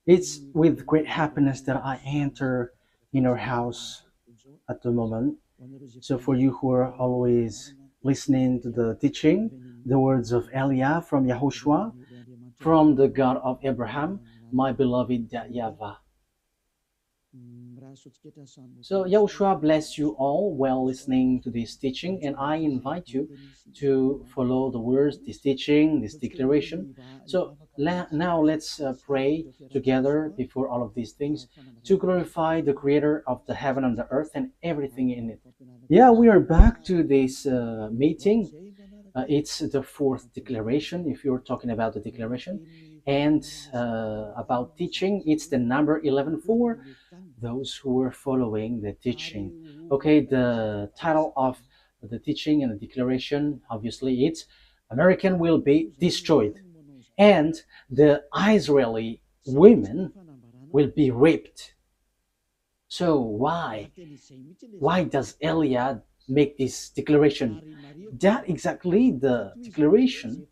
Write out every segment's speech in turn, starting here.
It's with great happiness that I enter in our house at the moment. So for you who are always listening to the teaching, the words of Eliah from Yahushua, from the God of Abraham, my beloved YAHVAH. So Yahushua bless you all while listening to this teaching, and I invite you to follow the words, this teaching, this declaration. So now let's pray together before all of these things to glorify the Creator of the heaven and the earth and everything in it. Yeah, we are back to this meeting. It's the fourth declaration, if you're talking about the declaration. And about teaching, it's the number 11 for those who are following the teaching. Okay, the title of the teaching and the declaration, obviously, it's American will be destroyed. And the Israeli women will be raped. So why? Why does Eliah make this declaration? That exactly the declaration,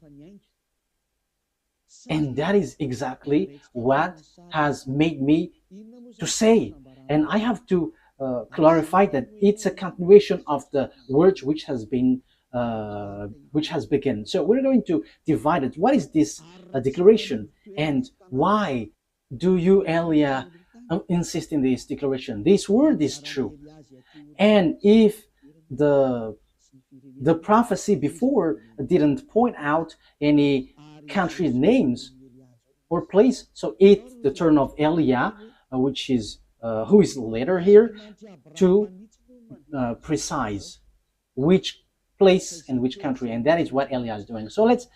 and that is exactly what has made me to say. And I have to clarify that it's a continuation of the words which has been which has begun. So we're going to divide it. What is this declaration, and why do you, Elia, insist in this declaration? This word is true, and if the prophecy before didn't point out any country names or place, so it's the turn of Elia, which is who is later here, to precise which place and which country, and that is what Elia is doing. So let's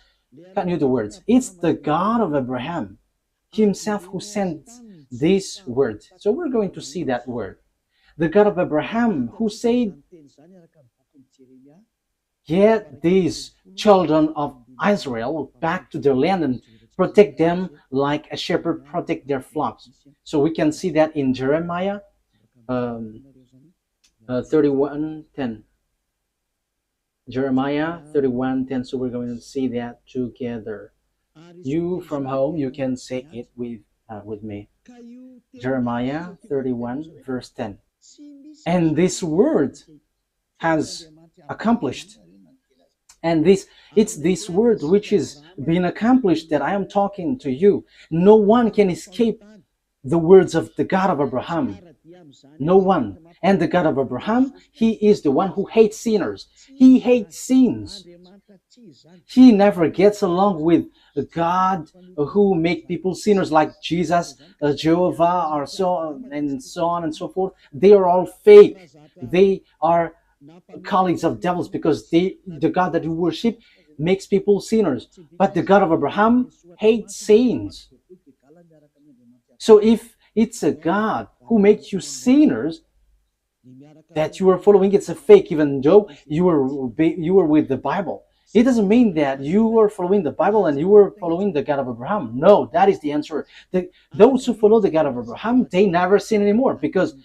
continue the words. It's the God of Abraham himself who sent this word. So we're going to see that word. The God of Abraham who said, get these children of Israel back to their land and protect them like a shepherd protect their flocks. So we can see that in Jeremiah 31:10. Jeremiah 31:10. So we're going to see that together. You from home, you can say it with me. Jeremiah 31 verse 10. And this word has accomplished. And it's this word which is being accomplished that I am talking to you. No one can escape the words of the God of Abraham. No one. And the God of Abraham, he is the one who hates sinners. He hates sins. He never gets along with God who make people sinners like Jesus, Jehovah, or so on and so forth. They are all fake. They are colleagues of devils, because the God that you worship makes people sinners. But the God of Abraham hates sins. So if it's a God who makes you sinners that you are following, it's a fake, even though you are with the Bible. It doesn't mean that you are following the Bible and you are following the God of Abraham. No, that is the answer. Those who follow the God of Abraham, they never sin anymore, because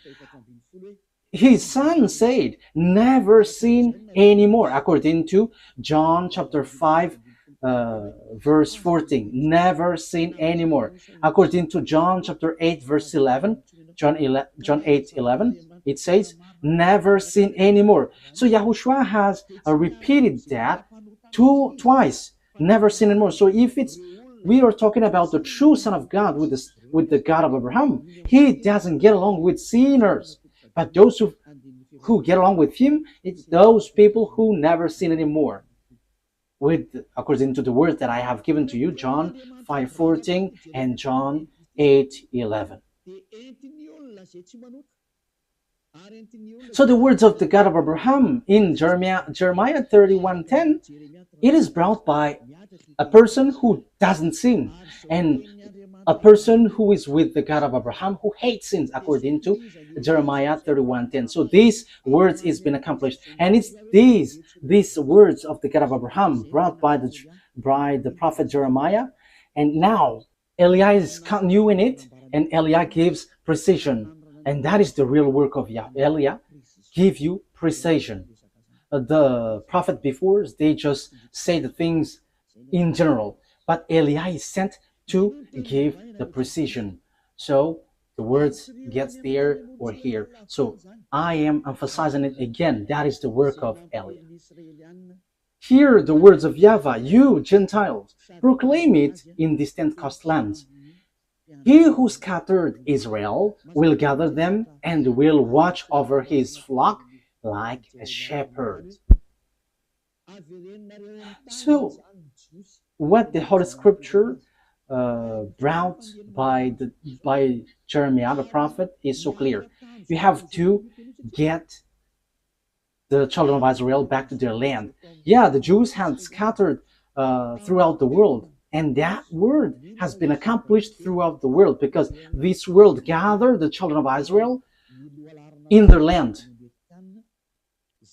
his son said, never sin anymore, according to John chapter 5, verse 14. Never sin anymore. According to John chapter 8, verse 11, John 8:11, it says, never sin anymore. So Yahushua has repeated that twice, never sin anymore. So if we are talking about the true Son of God with the God of Abraham, he doesn't get along with sinners. But those who get along with him, it's those people who never sin anymore. According to the word that I have given to you, John 5:14 and John 8:11. So the words of the God of Abraham in Jeremiah 31:10, it is brought by a person who doesn't sin, and a person who is with the God of Abraham who hates sins, according to Jeremiah 31:10. So these words is been accomplished, and it's these words of the God of Abraham brought by the prophet Jeremiah, and now Eliah is continuing it, and Eliah gives precision, and that is the real work of Yah. Eliah give you precision. The prophet before, they just say the things in general, but Eliah is sent to give the precision. So the words gets there or here. So I am emphasizing it again. That is the work of Eliah. Hear the words of YAHVAH, you Gentiles, proclaim it in distant coastlands. He who scattered Israel will gather them and will watch over his flock like a shepherd. So, what the Holy Scripture brought by Jeremiah the prophet is so clear. You have to get the children of Israel back to their land. Yeah, the Jews had scattered throughout the world, and that word has been accomplished throughout the world because this world gathered the children of Israel in their land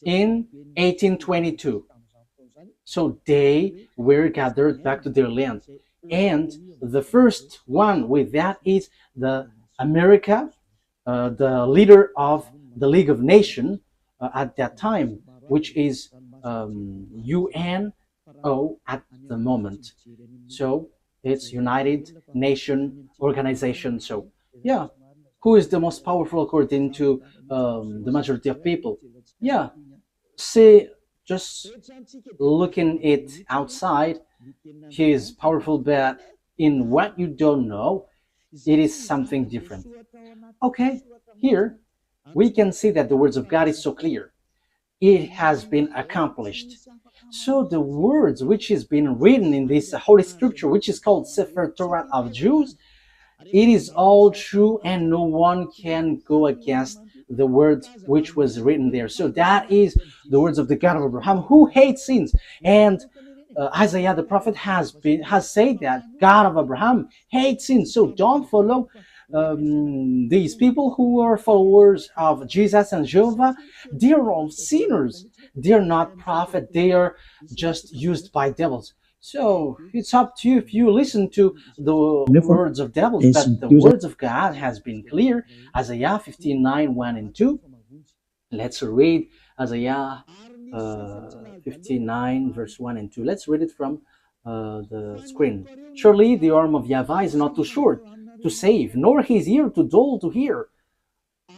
in 1822. So they were gathered back to their land. And the first one with that is the America, the leader of the League of Nations at that time, which is UNO at the moment. So it's United Nation Organization. So yeah, who is the most powerful according to the majority of people? Yeah, see, just looking it outside, he is powerful, but in what you don't know, it is something different. Okay, here we can see that the words of God is so clear. It has been accomplished. So the words which is been written in this Holy Scripture, which is called Sefer Torah of Jews, it is all true and no one can go against the words which was written there. So that is the words of the God of Abraham, who hates sins. And Isaiah the prophet has said that God of Abraham hates sins. So don't follow these people who are followers of Jesus and Jehovah. They're all sinners. They're not prophet. They are just used by devils. So it's up to you if you listen to the words of devils, but the words of God has been clear. Isaiah 59, 1 and 2. Let's read Isaiah 59, verse 1 and 2. Let's read it from the screen. Surely the arm of YAHVAH is not too short to save, nor his ear too dull to hear.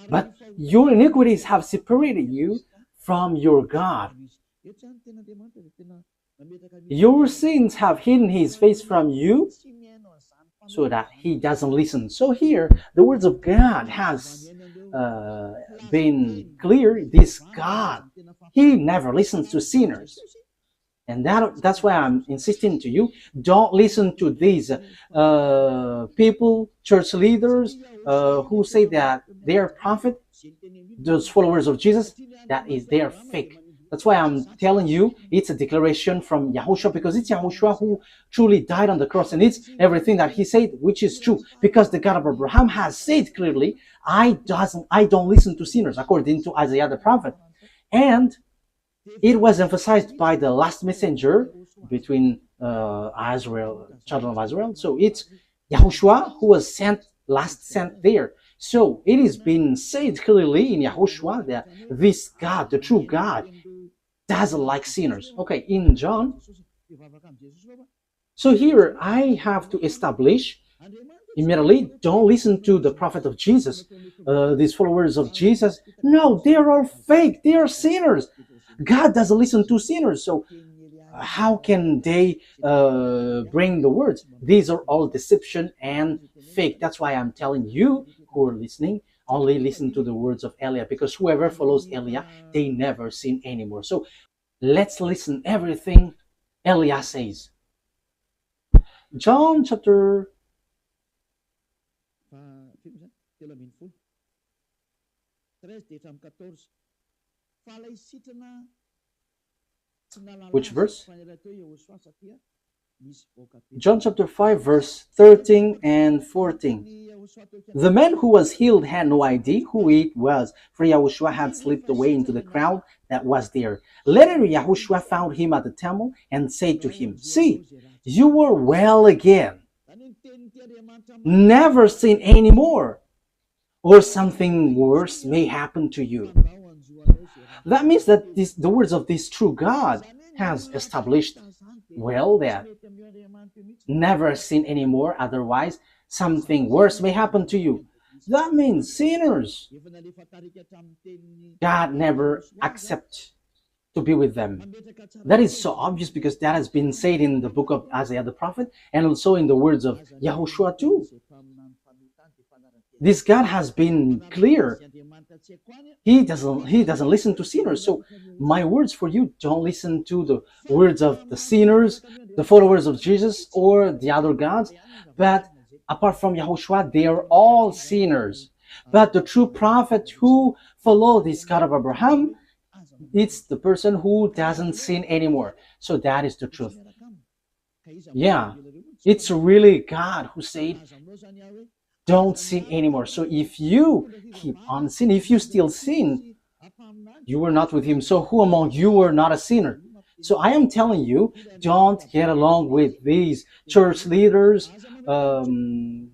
But your iniquities have separated you from your God. Your sins have hidden his face from you so that he doesn't listen. So here, the words of God has been clear. This God, he never listens to sinners. And that's why I'm insisting to you, don't listen to these people, church leaders, who say that they are prophet, those followers of Jesus, that is, they are fake. That's why I'm telling you, it's a declaration from YAHOSHUAH, because it's YAHOSHUAH who truly died on the cross, and it's everything that he said, which is true, because the God of Abraham has said clearly, I don't listen to sinners, according to Isaiah the prophet. And it was emphasized by the last messenger between Israel, children of Israel. So it's YAHOSHUAH who was last sent there. So it is being said clearly in YAHOSHUAH that this God, the true God, doesn't like sinners. Okay, in John. So here I have to establish immediately, don't listen to the prophet of Jesus, these followers of Jesus. No, they are all fake. They are sinners. God doesn't listen to sinners. So how can they bring the words? These are all deception and fake. That's why I'm telling you who are listening, only listen to the words of Eliah, because whoever follows Eliah, they never sin anymore. So let's listen everything Eliah says. John chapter which verse? John chapter 5, verse 13 and 14. The man who was healed had no idea who it was, for YAHOSHUAH had slipped away into the crowd that was there. Later, YAHOSHUAH found him at the temple and said to him, "See, you are well again. Never sin anymore, or something worse may happen to you." That means that the words of this true God has established well that never sin anymore, otherwise something worse may happen to you. That means sinners, God never accepts to be with them. That is so obvious because that has been said in the book of Isaiah the prophet and also in the words of YAHOSHUAH too. This God has been clear. He doesn't listen to sinners. So my words for you, don't listen to the words of the sinners, the followers of Jesus, or the other gods. But apart from YAHOSHUAH, they are all sinners. But the true prophet who follows this God of Abraham, it's the person who doesn't sin anymore. So that is the truth. Yeah, it's really God who said, don't sin anymore. So if you keep on sinning, if you still sin, you are not with him. So who among you are not a sinner? So I am telling you, don't get along with these church leaders. And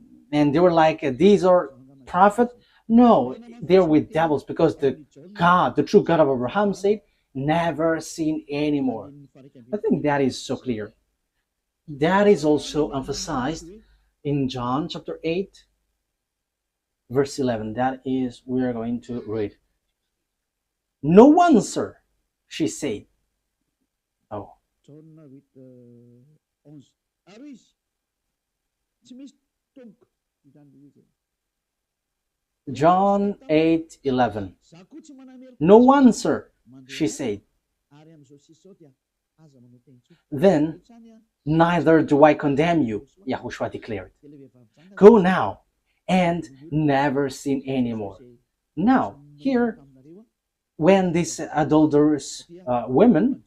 they were like, these are prophets. No, they're with devils because the true God of Abraham said, never sin anymore. I think that is so clear. That is also emphasized in John chapter 8, verse 11. That is, we are going to read. No one, sir, she said. Oh. John 8:11. No one, sir, she said. Then, neither do I condemn you, YAHOSHUAH declared. Go now and never sin anymore. Now, here, when these adulterous women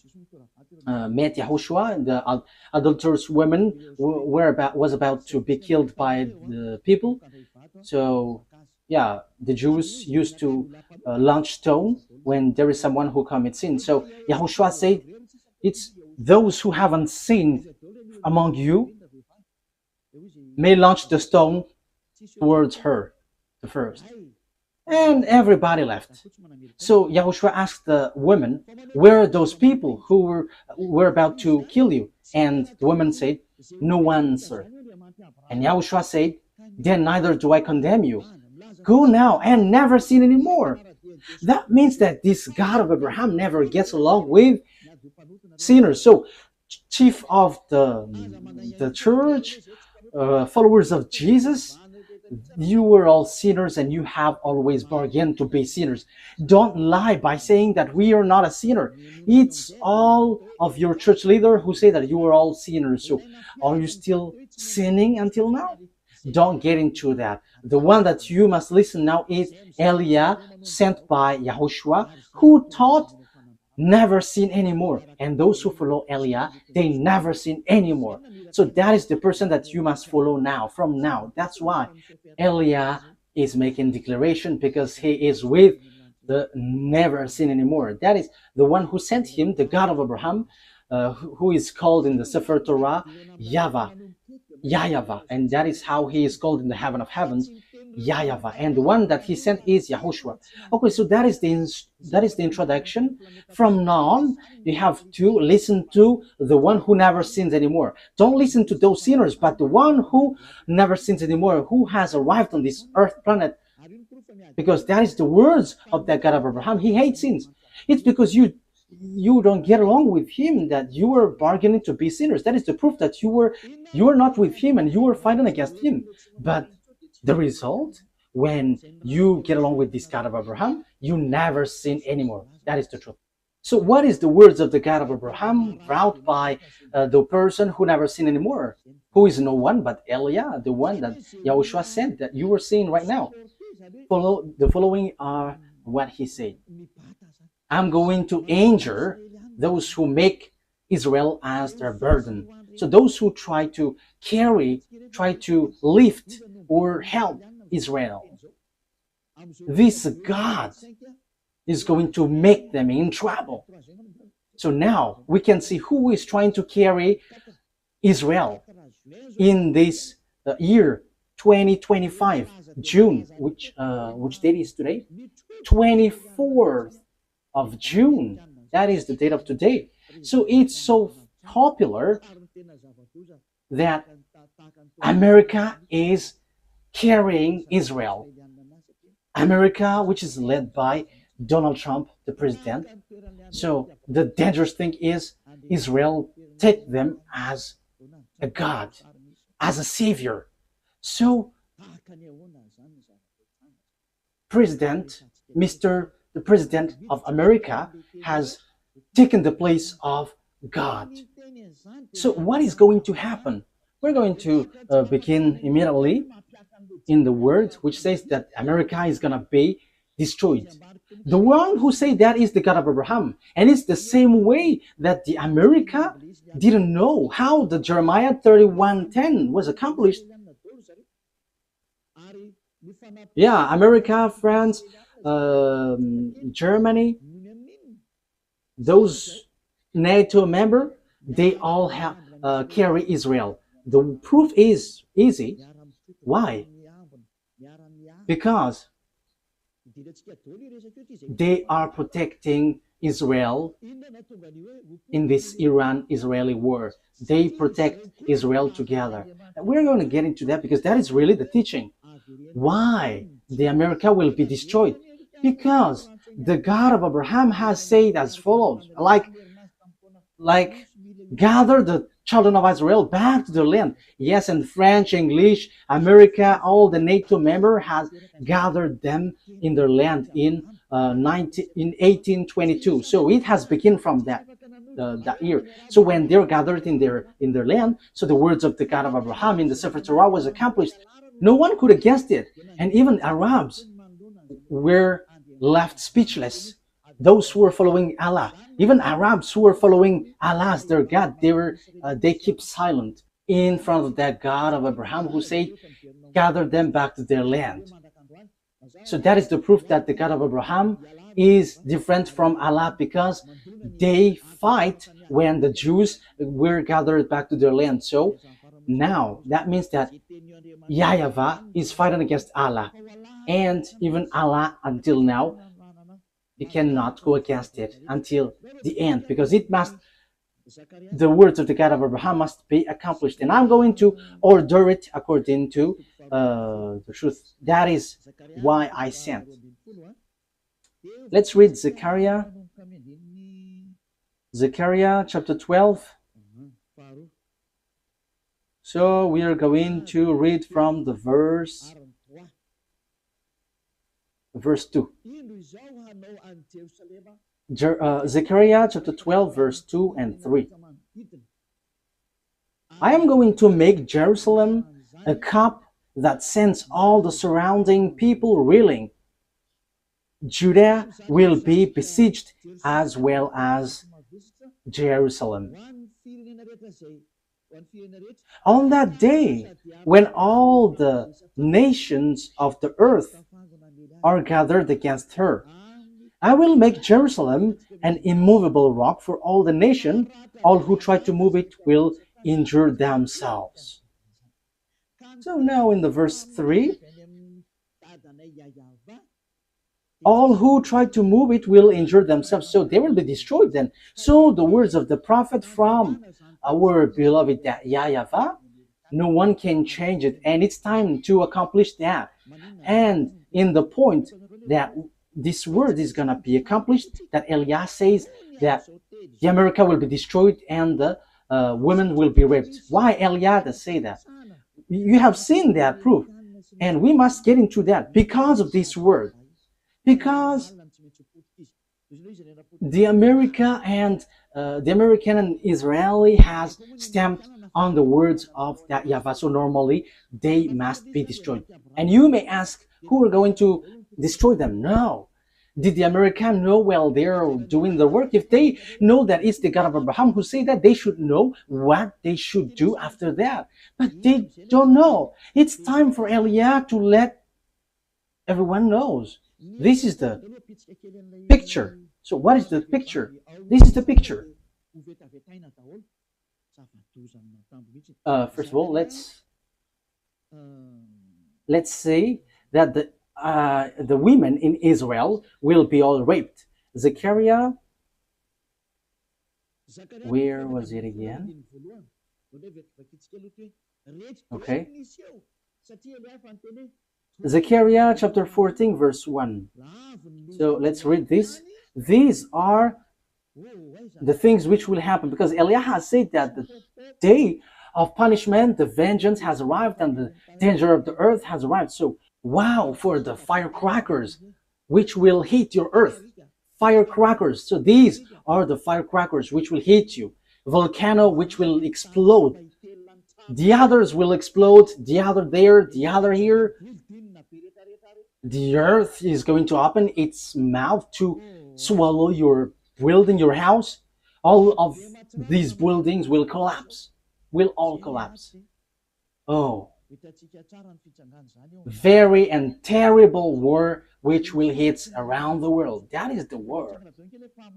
met YAHOSHUAH, the adulterous women was about to be killed by the people. So, yeah, the Jews used to launch stone when there is someone who commits sin. So YAHOSHUAH said, it's those who haven't sinned among you may launch the stone towards her, the first. And everybody left. So YAHOSHUAH asked the women, where are those people who were about to kill you? And the woman said, no one, sir. And YAHOSHUAH said, then neither do I condemn you. Go now and never sin anymore. That means that this God of Abraham never gets along with sinners. So chief of the church, followers of Jesus, you were all sinners and you have always bargained to be sinners. Don't lie by saying that we are not a sinner. It's all of your church leader who say that you are all sinners. So are you still sinning until now? Don't get into that. The one that you must listen now is Eliah, sent by YAHOSHUAH, who taught never sin anymore. And those who follow Eliah, they never sin anymore. So that is the person that you must follow now, from now. That's why Eliah is making declaration, because he is with the never sin anymore. That is the one who sent him, the God of Abraham, who is called in the Sefer Torah YAHVAH, YAHVAH, and that is how he is called in the heaven of heavens, YAHVAH, and the one that he sent is YAHOSHUAH. Okay, so that is the introduction. From now on, you have to listen to the one who never sins anymore. Don't listen to those sinners, but the one who never sins anymore, who has arrived on this earth planet, because that is the words of that God of Abraham. He hates sins. It's because you don't get along with him that you were bargaining to be sinners. That is the proof that you were not with him and you were fighting against him. But the result, when you get along with this God of Abraham, you never sin anymore. That is the truth. So what is the words of the God of Abraham brought by the person who never sinned anymore? Who is no one but Eliah, the one that YAHOSHUAH sent, that you were seeing right now. The following are what he said. I'm going to injure those who make Israel as their burden. So those who try to lift or help Israel, this God is going to make them in trouble. So now we can see who is trying to carry Israel in this year 2025, June, which date is today? 24th of June. That is the date of today. So it's so popular that America is carrying Israel. America, which is led by Donald Trump, the president. So the dangerous thing is Israel take them as a God, as a savior. So President, Mr. the President of America has taken the place of God. So what is going to happen? We're going to begin immediately in the word which says that America is going to be destroyed. The one who say that is the God of Abraham. And it's the same way that the America didn't know how the Jeremiah 31:10 was accomplished. Yeah, America, France, Germany, those NATO member, they all have carry Israel. The proof is easy. Why? Because they are protecting Israel in this Iran-Israeli war. They protect Israel together. And we're going to get into that because that is really the teaching. Why the America will be destroyed? Because the God of Abraham has said as follows, like gather the children of Israel back to their land. Yes, and French, English, America, all the NATO member has gathered them in their land in 1822. So it has begun from that year. So when they're gathered in their land, so the words of the God of Abraham in the Sefer Torah was accomplished. No one could have guessed it, and even Arabs were left speechless. Those who were following Allah, even Arabs who were following Allah as their God, they keep silent in front of that God of Abraham who said, gather them back to their land. So that is the proof that the God of Abraham is different from Allah, because they fight when the Jews were gathered back to their land. So now that means that YAHVAH is fighting against Allah, and even Allah until now, he cannot go against it until the end, because the words of the God of Abraham must be accomplished, and I'm going to order it according to the truth. That is why I sent. Let's read Zechariah chapter 12. So we are going to read from the verse 2. Zechariah chapter 12, verse 2 and 3. I am going to make Jerusalem a cup that sends all the surrounding people reeling. Judah will be besieged as well as Jerusalem. On that day, when all the nations of the earth are gathered against her, I will make Jerusalem an immovable rock for all the nation. All who try to move it will injure themselves. So now in the verse 3, all who try to move it will injure themselves. So they will be destroyed then. So the words of the prophet from our beloved YAHVAH, no one can change it. And it's time to accomplish that. And in the point that this word is going to be accomplished, that Eliah says that the America will be destroyed and the women will be raped. Why Eliah does say that? You have seen that proof. And we must get into that because of this word. Because the American and Israeli has stamped on the words of that YAHVAH. So normally they must be destroyed. And you may ask, who are going to destroy them? No. Did the American know while they're doing the work? If they know that it's the God of Abraham who say that, they should know what they should do after that. But they don't know. It's time for Eliah to let everyone knows. This is the picture. So what is the picture? This is the picture. First of all, let's say that the women in Israel will be all raped. Zechariah, where was it again? Okay. Zechariah chapter 14 verse 1. So let's read this. These are the things which will happen, because Eliah has said that the day of punishment, the vengeance has arrived, and the danger of the earth has arrived. So wow for the firecrackers which will hit your earth. Firecrackers. So these are the firecrackers which will hit you. Volcano which will explode. The others will explode, the other there, the other here. The earth is going to open its mouth to swallow your building, your house. All of these buildings will collapse, will all collapse. Oh, very and terrible war which will hit around the world. That is the war.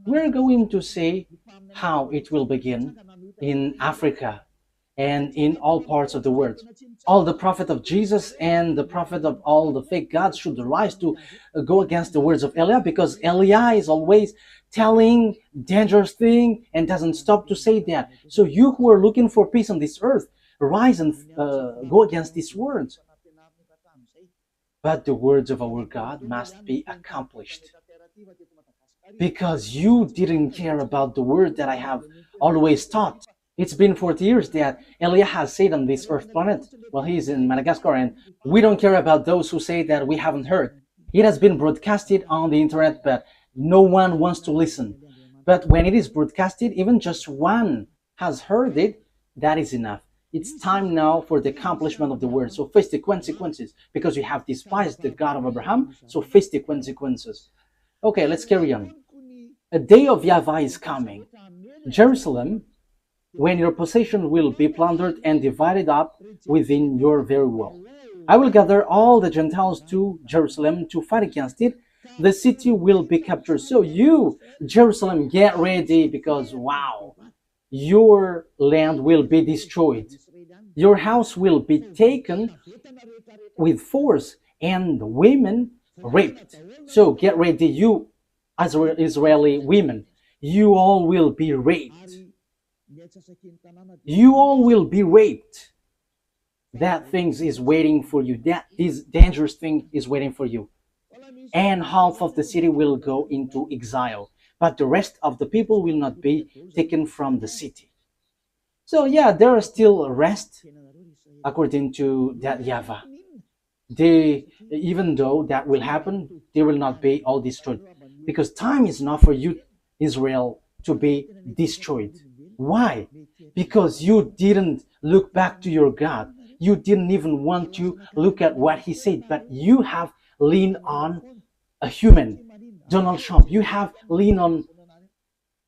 We're going to see how it will begin in Africa and in all parts of the world. All the prophet of Jesus and the prophet of all the fake gods should rise to go against the words of Eliah, because Eliah is always telling dangerous thing and doesn't stop to say that. So you who are looking for peace on this earth, rise and go against these words. But the words of our God must be accomplished, because you didn't care about the word that I have always taught. It's been 40 years that Eliah has said on this earth planet. Well, he's in Madagascar, and we don't care about those who say that we haven't heard. It has been broadcasted on the internet, but no one wants to listen. But when it is broadcasted, even just one has heard it, that is enough. It's time now for the accomplishment of the word. So face the consequences, because you have despised the God of Abraham. So face the consequences. Okay, let's carry on. A day of YAHVAH is coming. Jerusalem, when your possession will be plundered and divided up within your very wall. I will gather all the Gentiles to Jerusalem to fight against it. The city will be captured. So you, Jerusalem, get ready, because wow, your land will be destroyed. Your house will be taken with force and women raped. So get ready, you Israeli women. You all will be raped. You all will be raped. That thing is waiting for you. This dangerous thing is waiting for you. And half of the city will go into exile, but the rest of the people will not be taken from the city. So yeah, there are still rest according to that YAHVAH. Even though that will happen, they will not be all destroyed, because time is not for you, Israel, to be destroyed. Why? Because you didn't look back to your God. You didn't even want to look at what he said, but you have leaned on a human, Donald Trump. You have leaned on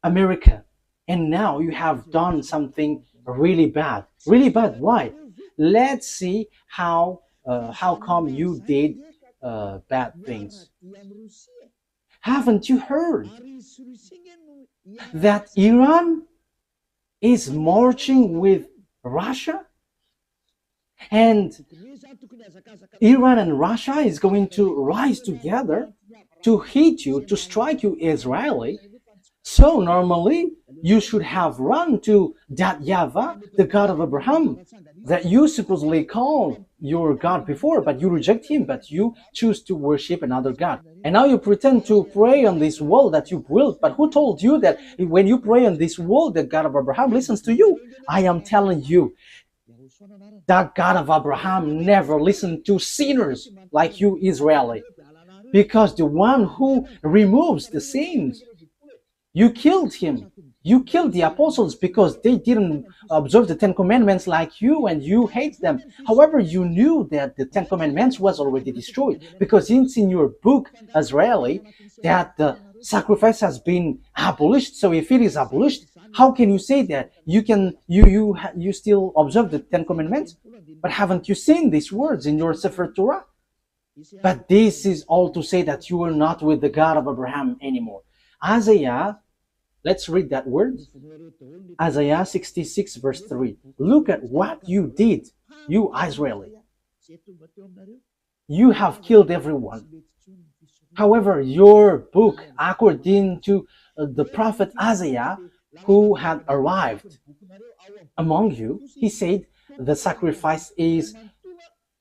America, and now you have done something really bad. Really bad. Why? Let's see how come you did bad things. Haven't you heard that Iran is marching with Russia? And Iran and Russia is going to rise together to hit you, to strike you, Israeli. So normally you should have run to that YAHVAH, the God of Abraham, that you supposedly called your God before, but you reject him, but you choose to worship another God. And now you pretend to pray on this wall that you built, but who told you that when you pray on this wall, the God of Abraham listens to you? I am telling you, that God of Abraham never listened to sinners like you, Israeli, because the one who removes the sins, you killed him. You killed the apostles because they didn't observe the Ten Commandments like you, and you hate them. However, you knew that the Ten Commandments was already destroyed, because it's in your book, Israeli, that the sacrifice has been abolished. So if it is abolished, how can you say that you still observe the Ten Commandments? But haven't you seen these words in your Sefer Torah? But this is all to say that you are not with the God of Abraham anymore. Isaiah, let's read that word. Isaiah 66 verse 3. Look at what you did, you Israeli. You have killed everyone. However, your book, according to the prophet Isaiah, who had arrived among you, he said the sacrifice is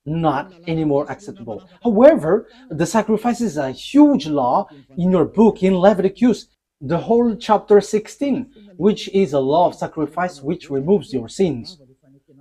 not anymore acceptable. However, the sacrifice is a huge law in your book in Leviticus, the whole chapter 16, which is a law of sacrifice which removes your sins.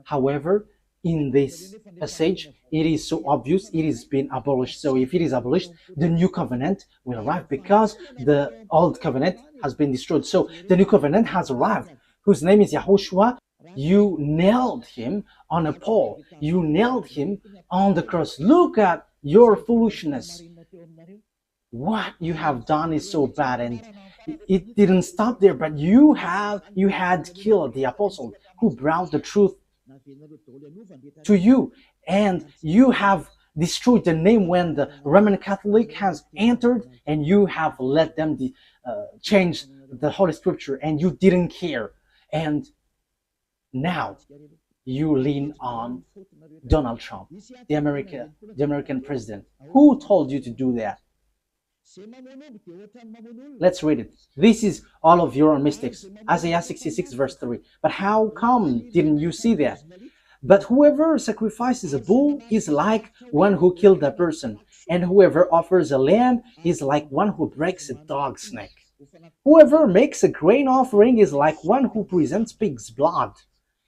However, in this passage, it is so obvious it is being abolished. So if it is abolished, the new covenant will arrive because the old covenant has been destroyed. So the new covenant has arrived, whose name is YAHOSHUAH. You nailed him on a pole. You nailed him on the cross. Look at your foolishness. What you have done is so bad, and it didn't stop there, but you had killed the apostle who brought the truth to you, and you have destroyed the name when the Roman Catholic has entered, and you have let them change the Holy Scripture, and you didn't care. And now you lean on Donald Trump, the American president. Who told you to do that? Let's read it. This is all of your mistakes. Isaiah 66 verse 3. But how come didn't you see that? But whoever sacrifices a bull is like one who killed a person, and whoever offers a lamb is like one who breaks a dog's neck. Whoever makes a grain offering is like one who presents pig's blood,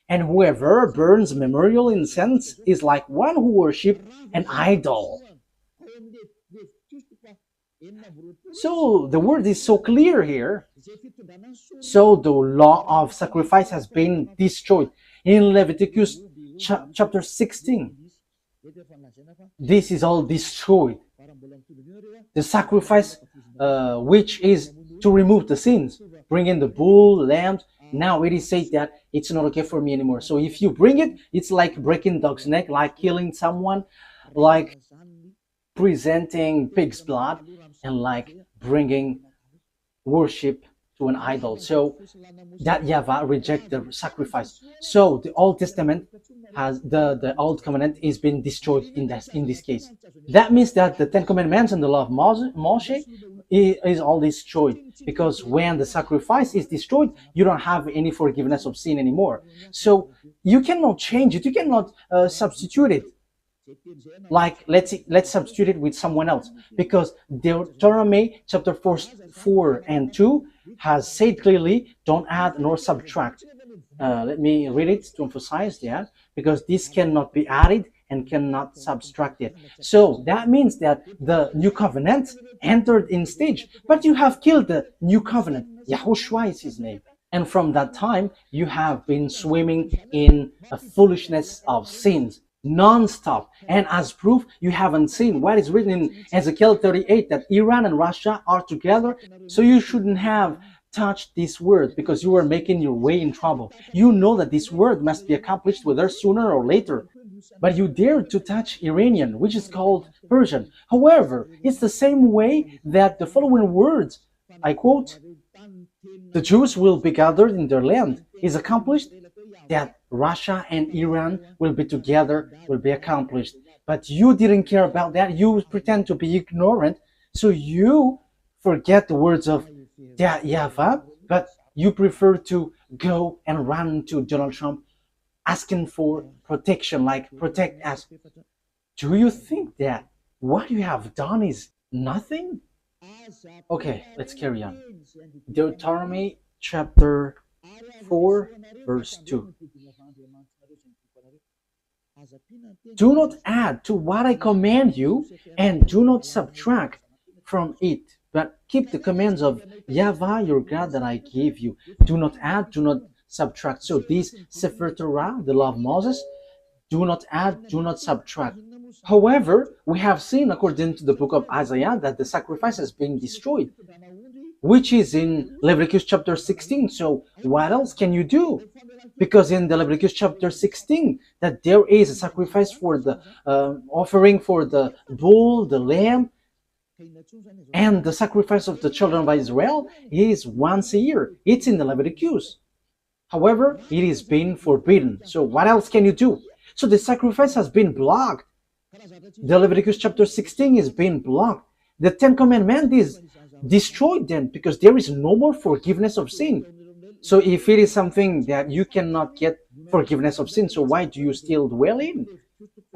and whoever burns memorial incense is like one who worships an idol. So the word is so clear here. So the law of sacrifice has been destroyed. In Leviticus chapter 16, this is all destroyed. The sacrifice, which is to remove the sins, bring in the bull, lambs. Now it is said that it's not okay for me anymore. So if you bring it, it's like breaking dog's neck, like killing someone, like presenting pig's blood, and like bringing worship to an idol. So that YAHVAH reject the sacrifice. So the Old Testament has the Old Covenant is being destroyed in this case. That means that the Ten Commandments and the law of Moshe is all destroyed, because when the sacrifice is destroyed, you don't have any forgiveness of sin anymore. So you cannot change it. You cannot substitute it. Like let's substitute it with someone else, because Deuteronomy chapter 4 and 2 has said clearly, don't add nor subtract. Let me read it to emphasize that, because this cannot be added and cannot subtract it. So that means that the new covenant entered in stage, but you have killed the new covenant. YAHOSHUAH is his name. And from that time, you have been swimming in a foolishness of sins non-stop. And as proof, you haven't seen what is written in Ezekiel 38, that Iran and Russia are together. So you shouldn't have touched this word, because you are making your way in trouble. You know that this word must be accomplished whether sooner or later. But you dare to touch Iranian, which is called Persian. However, it's the same way that the following words, I quote, the Jews will be gathered in their land, is accomplished, that Russia and Iran will be together, will be accomplished. But you didn't care about that. You pretend to be ignorant, so you forget the words of YAHVAH, but you prefer to go and run to Donald Trump asking for protection, like protect us. Do you think that what you have done is nothing? Okay, let's carry on. Deuteronomy chapter 4 verse 2. Do not add to what I command you, and do not subtract from it, but keep the commands of YAHVAH your God that I give you. Do not add, do not subtract. So this Sefer Torah, the law of Moses, do not add, do not subtract. However, we have seen according to the book of Isaiah that the sacrifice has been destroyed, which is in Leviticus chapter 16. So what else can you do? Because in the Leviticus chapter 16, that there is a sacrifice for the offering for the bull, the lamb, and the sacrifice of the children of Israel is once a year. It's in the Leviticus. However, it is being forbidden. So what else can you do? So the sacrifice has been blocked. The Leviticus chapter 16 is being blocked. The Ten Commandments is destroyed then, because there is no more forgiveness of sin. So if it is something that you cannot get forgiveness of sin, so why do you still dwell in?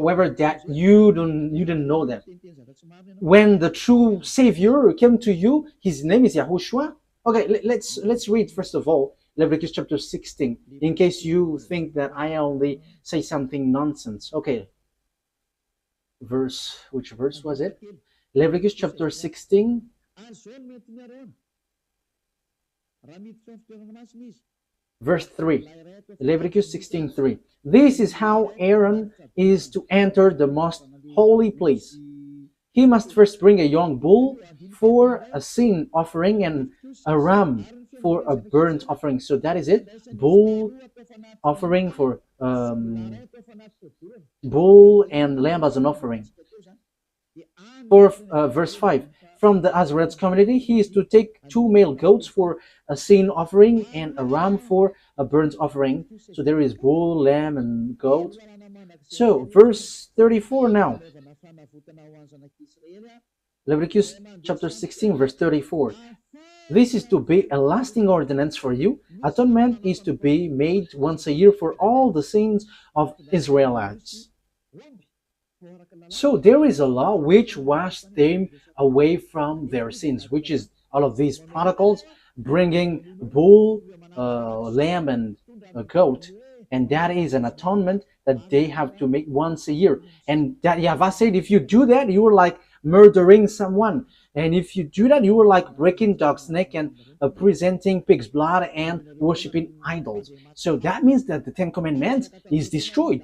However, that you didn't know that. When the true Savior came to you, his name is Yahushua. Okay, let's read first of all Leviticus chapter 16, in case you think that I only say something nonsense. Okay, which verse was it? Leviticus chapter 16, verse 3. Leviticus 16:3. This is how Aaron is to enter the most holy place. He must first bring a young bull for a sin offering and a ram for a burnt offering. So that is it. Bull offering for bull and lamb as an offering. For verse 5, from the Azarite community, he is to take 2 male goats for a sin offering and a ram for a burnt offering. So there is bull, lamb, and goat. So verse 34 now. Leviticus chapter 16, verse 34. This is to be a lasting ordinance for you. Atonement is to be made once a year for all the sins of Israelites. So there is a law which washed them away from their sins, which is all of these protocols, bringing bull, lamb, and a goat. And that is an atonement that they have to make once a year. And that YAHVAH said, if you do that, you are like murdering someone. And if you do that, you are like breaking dog's neck and presenting pig's blood and worshiping idols. So that means that the Ten Commandments is destroyed.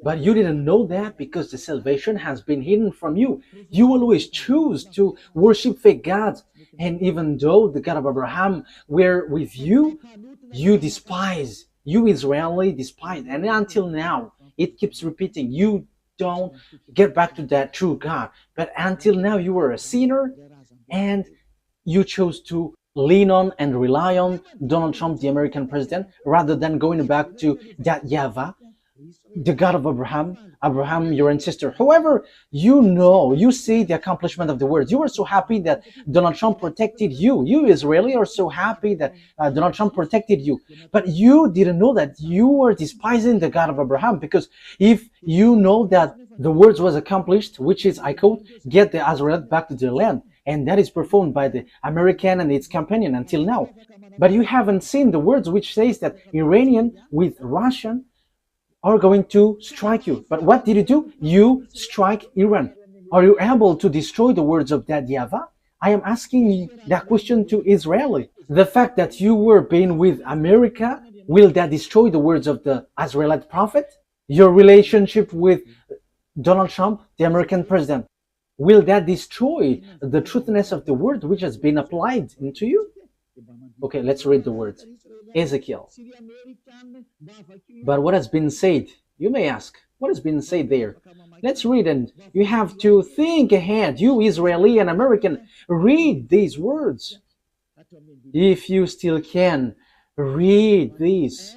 But you didn't know that because the salvation has been hidden from you. You always choose to worship fake gods. And even though the God of Abraham were with you, you despise. You Israeli despise. And until now, it keeps repeating. You don't get back to that true God. But until now, you were a sinner and you chose to lean on and rely on Donald Trump, the American president, rather than going back to that YAHVAH, the God of Abraham, your ancestor. However, you see the accomplishment of the words. You are so happy that Donald Trump protected you. You Israeli are so happy that Donald Trump protected you. But you didn't know that you were despising the God of Abraham, because if you know that the words was accomplished, which is, I quote, get the Azarite back to their land, and that is performed by the American and its companion until now. But you haven't seen the words which says that Iranian with Russian are going to strike you. But what did you do? You strike Iran. Are you able to destroy the words of that YAHVAH? I am asking that question to Israeli. The fact that you were being with America, will that destroy the words of the Israelite prophet? Your relationship with Donald Trump, the American president, will that destroy the truthness of the word which has been applied into you? Okay, let's read the words. Ezekiel. But what has been said? You may ask, what has been said there? Let's read, and you have to think ahead. You Israeli and American, read these words. If you still can, read these.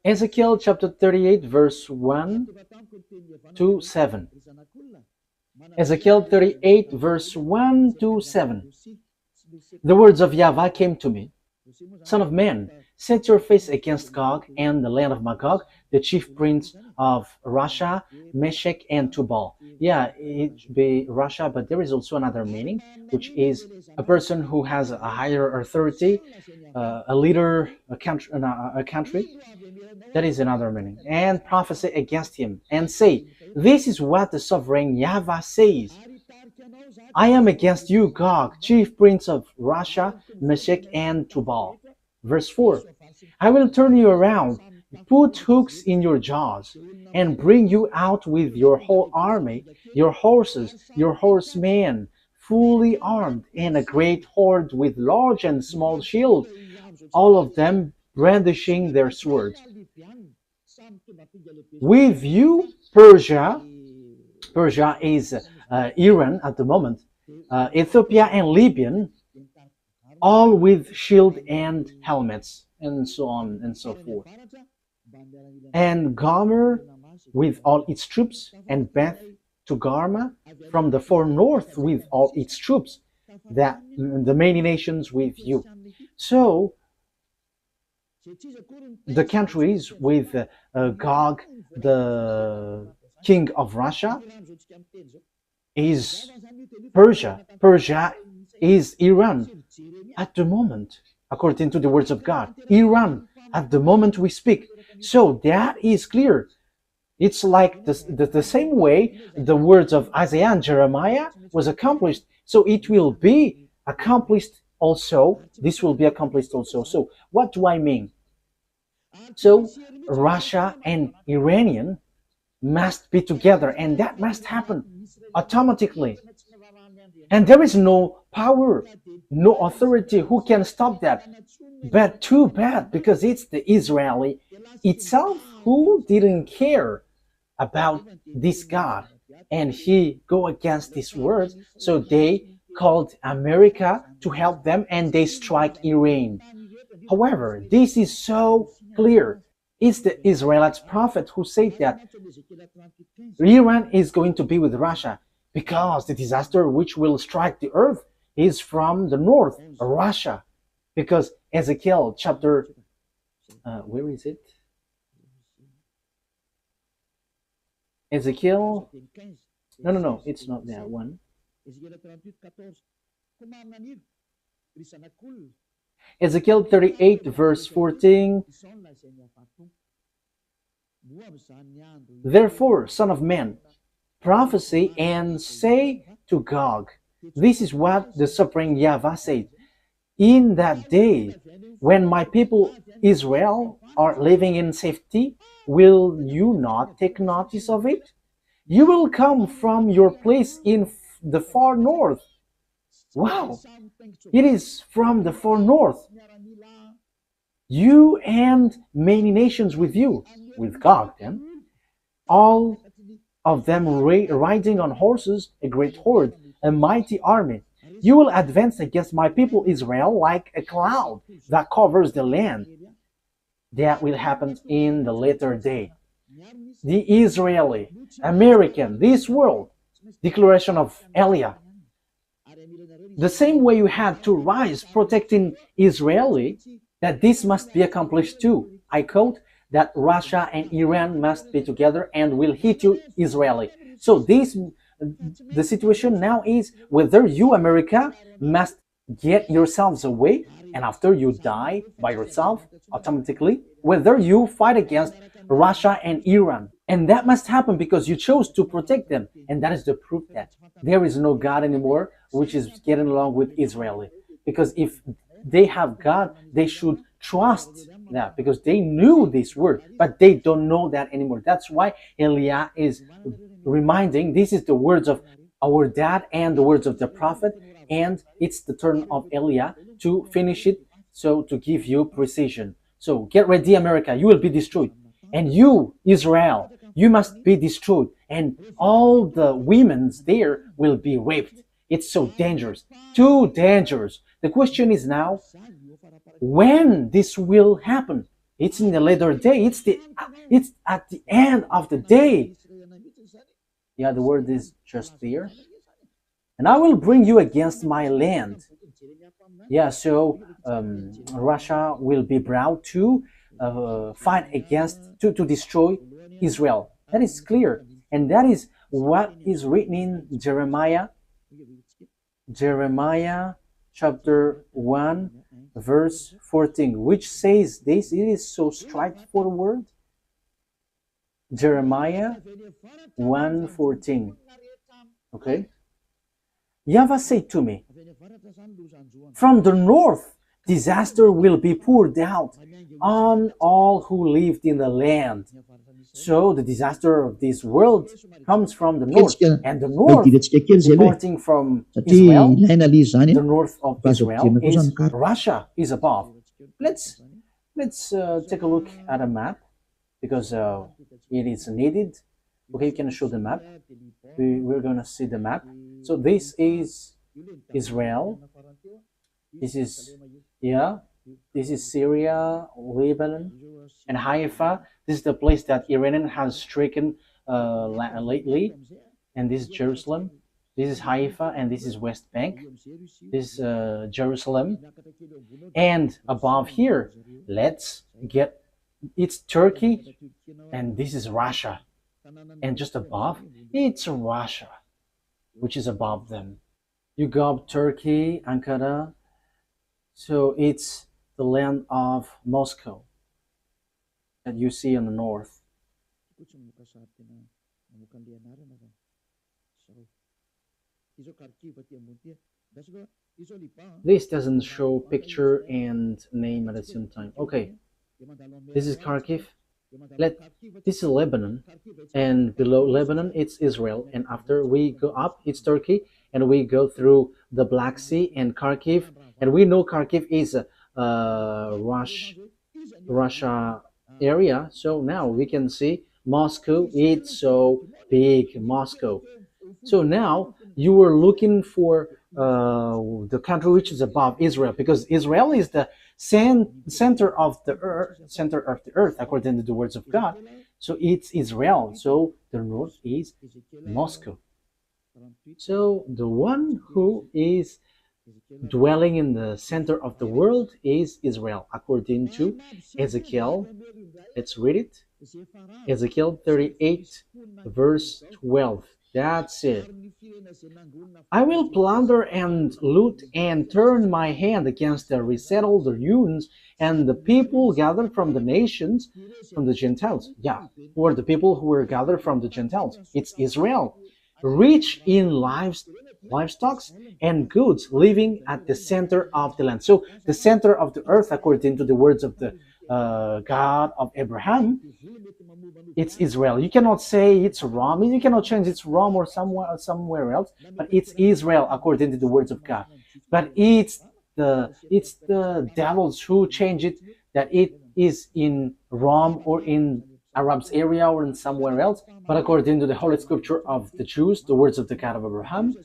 Ezekiel chapter 38, verse 1 to 7. Ezekiel 38, verse 1 to 7. The words of YAHVAH came to me. Son of man, set your face against Gog and the land of Magog, the chief prince of Russia, Meshech, and Tubal. Yeah, it should be Russia, but there is also another meaning, which is a person who has a higher authority, a leader, a country. That is another meaning. And prophesy against him, and say, this is what the sovereign YAHVAH says. I am against you, Gog, chief prince of Russia, Meshech, and Tubal. Verse 4. I will turn you around, put hooks in your jaws, and bring you out with your whole army, your horses, your horsemen, fully armed, and a great horde with large and small shields, all of them brandishing their swords. With you, Persia is Iran at the moment, Ethiopia and Libya, all with shield and helmets, and so on and so forth. And Gomer with all its troops, and Beth Togarmah from the far north with all its troops, that the many nations with you. So the countries with Gog, the king of Russia is Persia. Persia is Iran at the moment, according to the words of God. Iran at the moment we speak. So that is clear. It's like the same way the words of Isaiah and Jeremiah was accomplished. So it will be accomplished also. This will be accomplished also. So what do I mean? So Russia and Iranian must be together, and that must happen automatically. And there is no power, no authority who can stop that. But too bad, because it's the Israeli itself who didn't care about this God, and he go against this word. So they called America to help them, and they strike Iran. However, this is so clear. It's the Israelite prophet who said that Iran is going to be with Russia because the disaster which will strike the earth is from the north, Russia. Because Ezekiel chapter, where is it? Ezekiel, no, it's not that one. Ezekiel 38 verse 14. Therefore, son of man, prophesy and say to Gog, this is what the sovereign YAHVAH said. In that day, when my people Israel are living in safety, will you not take notice of it? You will come from your place in the far north. Wow! It is from the far north. You and many nations with you, with God then, all of them riding on horses, a great horde, a mighty army. You will advance against my people Israel like a cloud that covers the land. That will happen in the later day. The Israeli, American, this world, declaration of Eliah. The same way you had to rise protecting Israeli, that this must be accomplished too. I quote that Russia and Iran must be together and will hit you Israeli. So the situation now is whether you, America, must get yourselves away and after you die by yourself automatically, whether you fight against Russia and Iran. And that must happen because you chose to protect them. And that is the proof that there is no God anymore which is getting along with Israeli. Because if they have God, they should trust that because they knew this word, but they don't know that anymore. That's why Eliah is reminding, this is the words of our dad and the words of the prophet, and it's the turn of Eliah to finish it, so to give you precision. So get ready, America, you will be destroyed. And you, Israel, you must be destroyed. And all the women there will be raped. It's so dangerous, too dangerous. The question is now, when this will happen? It's in the later day. It's at the end of the day. Yeah, the word is just there. And I will bring you against my land. Yeah, so Russia will be brought to fight against, to destroy Israel. That is clear. And that is what is written in Jeremiah chapter 1 verse 14, which says this. It is so straightforward. Jeremiah 1:14. Okay. YAHVAH said to me, from the north disaster will be poured out on all who lived in the land. So the disaster of this world comes from the north, and the north, departing from Israel, the north of Israel is Russia is above. Let's take a look at a map because it is needed. Okay, you can show the map. We're gonna see the map. So this is Israel. This is this is Syria, Lebanon, and Haifa. This is the place that Iran has stricken lately, and this is Jerusalem. This is Haifa, and this is West Bank. This is Jerusalem, and above here, let's get it's Turkey, and this is Russia. And just above, it's Russia, which is above them. You go up Turkey, Ankara, so it's the land of Moscow that you see in the north. This doesn't show picture and name at the same time. Okay, this is Kharkiv. This is Lebanon, and below Lebanon it's Israel, and after we go up it's Turkey, and we go through the Black Sea and Kharkiv, and we know Kharkiv is a Russia area. So now we can see Moscow. It's so big, Moscow. So now you were looking for the country which is above Israel, because Israel is the center of the earth, according to the words of God. So it's Israel. So the north is Moscow. So the one who is dwelling in the center of the world is Israel, according to Ezekiel. Let's read it. Ezekiel 38, verse 12. That's it. I will plunder and loot and turn my hand against the resettled ruins and the people gathered from the nations, from the Gentiles. Yeah, or the people who were gathered from the Gentiles. It's Israel, rich in livestock and goods, living at the center of the land. So the center of the earth, according to the words of the God of Abraham, it's Israel. You cannot say it's Rome. You cannot change it's Rome or somewhere else, but it's Israel according to the words of God. But it's the devils who change it, that it is in Rome or in Arabs area or in somewhere else. But according to the Holy Scripture of the Jews, the words of the God of Abraham,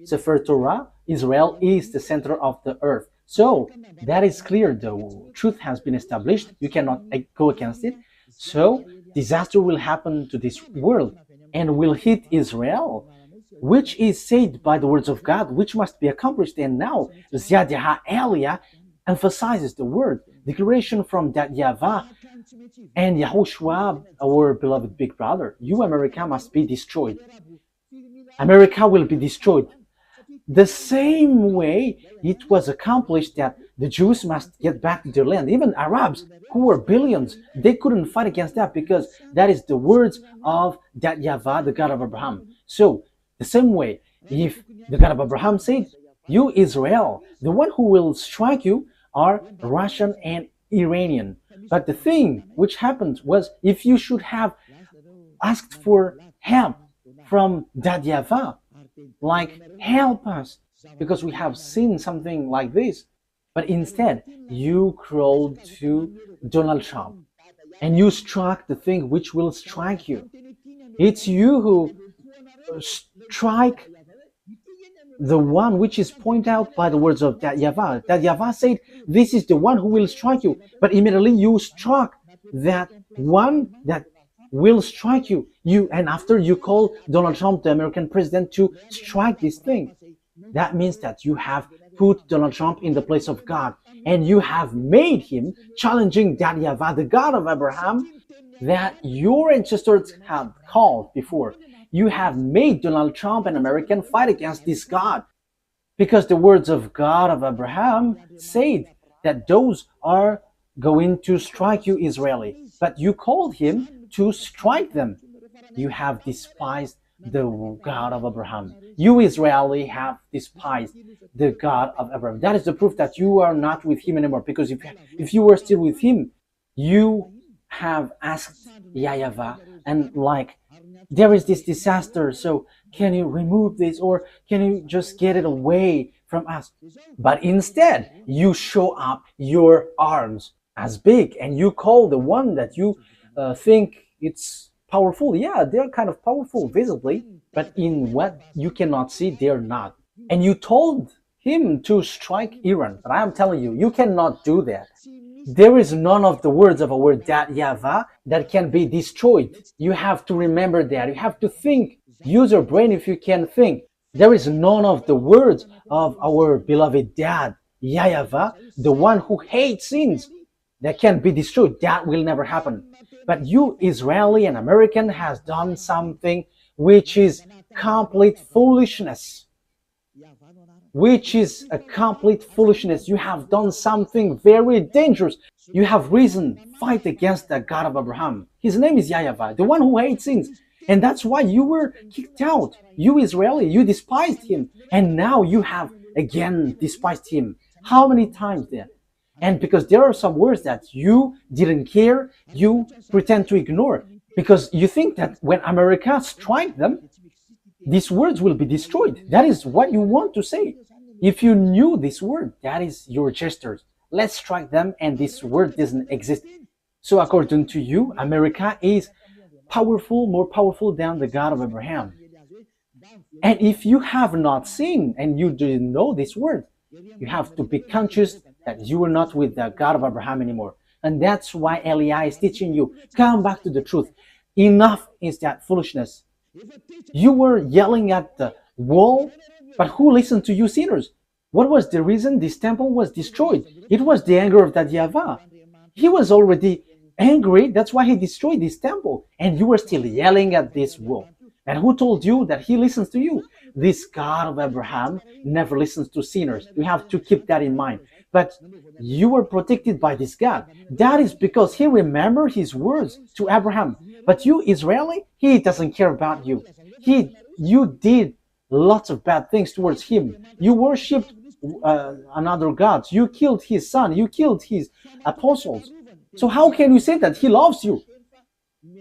Sefer Torah, Israel is the center of the earth. So that is clear. The truth has been established. You cannot go against it. So disaster will happen to this world and will hit Israel, which is said by the words of God, which must be accomplished. And now YAH Elia emphasizes the word declaration from that YAHVAH and YAHOSHUAH, our beloved big brother. You, America, must be destroyed. America will be destroyed. The same way it was accomplished that the Jews must get back to their land. Even Arabs, who were billions, they couldn't fight against that, because that is the words of that YAHVAH, the God of Abraham. So, the same way, if the God of Abraham said, you Israel, the one who will strike you are Russian and Iranian. But the thing which happened was, if you should have asked for help from that YAHVAH, like, help us, because we have seen something like this. But instead, you crawled to Donald Trump and you struck the thing which will strike you. It's you who strike the one which is pointed out by the words of that YAHVAH. That YAHVAH said, this is the one who will strike you. But immediately you struck that one that will strike you. And after you call Donald Trump, the American president, to strike this thing. That means that you have put Donald Trump in the place of God, and you have made him challenging that YAHVAH, the God of Abraham, that your ancestors have called before. You have made Donald Trump an American fight against this God, because the words of God of Abraham said that those are going to strike you, Israeli. But you called him to strike them. You have despised the God of Abraham. You Israeli have despised the God of Abraham. That is the proof that you are not with him anymore, because if you were still with him, you have asked YAHVAH, and like, there is this disaster, so can you remove this, or can you just get it away from us? But instead, you show up your arms as big, and you call the one that you think it's powerful. Yeah, they're kind of powerful visibly, but in what you cannot see, they're not. And you told him to strike Iran, but I am telling you, you cannot do that. There is none of the words of our that YAHVAH that can be destroyed. You have to remember that. You have to think. Use your brain if you can think. There is none of the words of our beloved dad, YAHVAH, the one who hates sins. that can be destroyed. That will never happen. But you, Israeli and American, has done something which is complete foolishness. Which is a complete foolishness. You have done something very dangerous. You have risen, fight against the God of Abraham. His name is YAHVAH, the one who hates sins. And that's why you were kicked out. You Israeli, you despised him. And now you have again despised him. How many times then? And because there are some words that you didn't care, you pretend to ignore. Because you think that when America strikes them, these words will be destroyed. That is what you want to say. If you knew this word, that is your gestures. Let's strike them and this word doesn't exist. So according to you, America is powerful, more powerful than the God of Abraham. And if you have not seen and you didn't know this word, you have to be conscious that you are not with the God of Abraham anymore. And that's why Eliah is teaching you, come back to the truth. Enough is that foolishness. You were yelling at the wall, but who listened to you sinners? What was the reason this temple was destroyed? It was the anger of that YAHVAH. He was already angry, that's why he destroyed this temple. And you were still yelling at this wall. And who told you that he listens to you? This God of Abraham never listens to sinners. You have to keep that in mind. But you were protected by this God. That is because he remembered his words to Abraham. But you, Israeli, he doesn't care about you. You did lots of bad things towards him. You worshipped another gods. You killed his son. You killed his apostles. So how can you say that he loves you?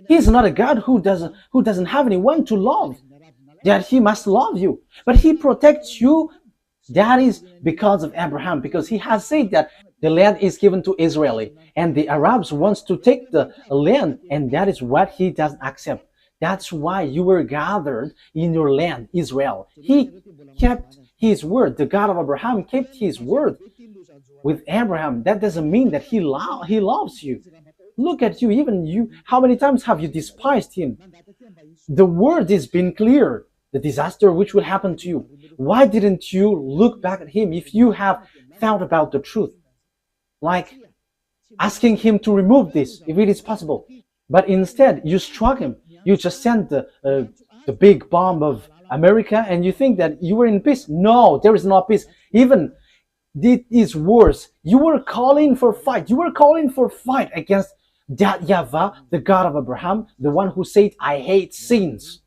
He's not a God who doesn't have anyone to love. That he must love you. But he protects you. That is because of Abraham, because he has said that the land is given to Israeli, and the Arabs wants to take the land, and that is what he doesn't accept. That's why you were gathered in your land, Israel. He kept his word. The God of Abraham kept his word with Abraham. That doesn't mean that he loves you. Look at you, even you. How many times have you despised him? The word has been clear. The disaster which will happen to you. Why didn't you look back at him if you have thought about the truth? Like asking him to remove this, if it is possible. But instead, you struck him. You just sent the big bomb of America and you think that you were in peace. No, there is no peace. Even it is worse. You were calling for fight. You were calling for fight against that YAHVAH, the God of Abraham, the one who said, I hate sins.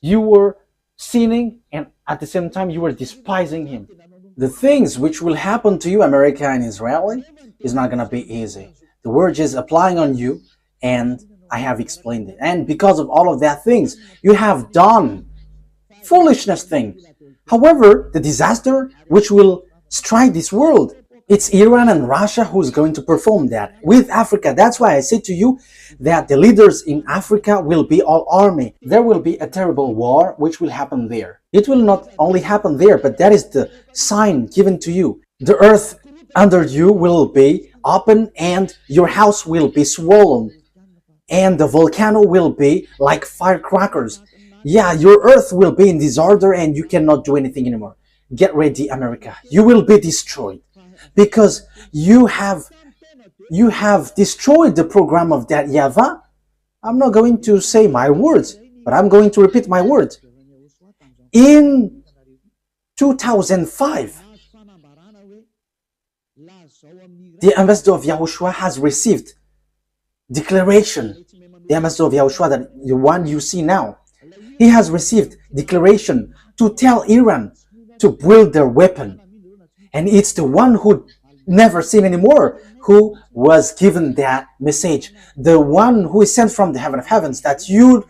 You were sinning and at the same time you were despising him. The things which will happen to you, America and Israeli, is not going to be easy. The word is applying on you and I have explained it. And because of all of that things, you have done foolishness thing. However, the disaster which will strike this world, it's Iran and Russia who's going to perform that with Africa. That's why I say to you that the leaders in Africa will be all army. There will be a terrible war which will happen there. It will not only happen there, but that is the sign given to you. The earth under you will be open and your house will be swollen. And the volcano will be like firecrackers. Yeah, your earth will be in disorder and you cannot do anything anymore. Get ready, America. You will be destroyed. Because you have destroyed the program of that YAHVAH. I'm not going to say my words, but I'm going to repeat my words. In 2005, the ambassador of YAHOSHUAH has received declaration. The ambassador of YAHOSHUAH, that the one you see now, he has received declaration to tell Iran to build their weapon. And it's the one who never seen anymore who was given that message. The one who is sent from the heaven of heavens that you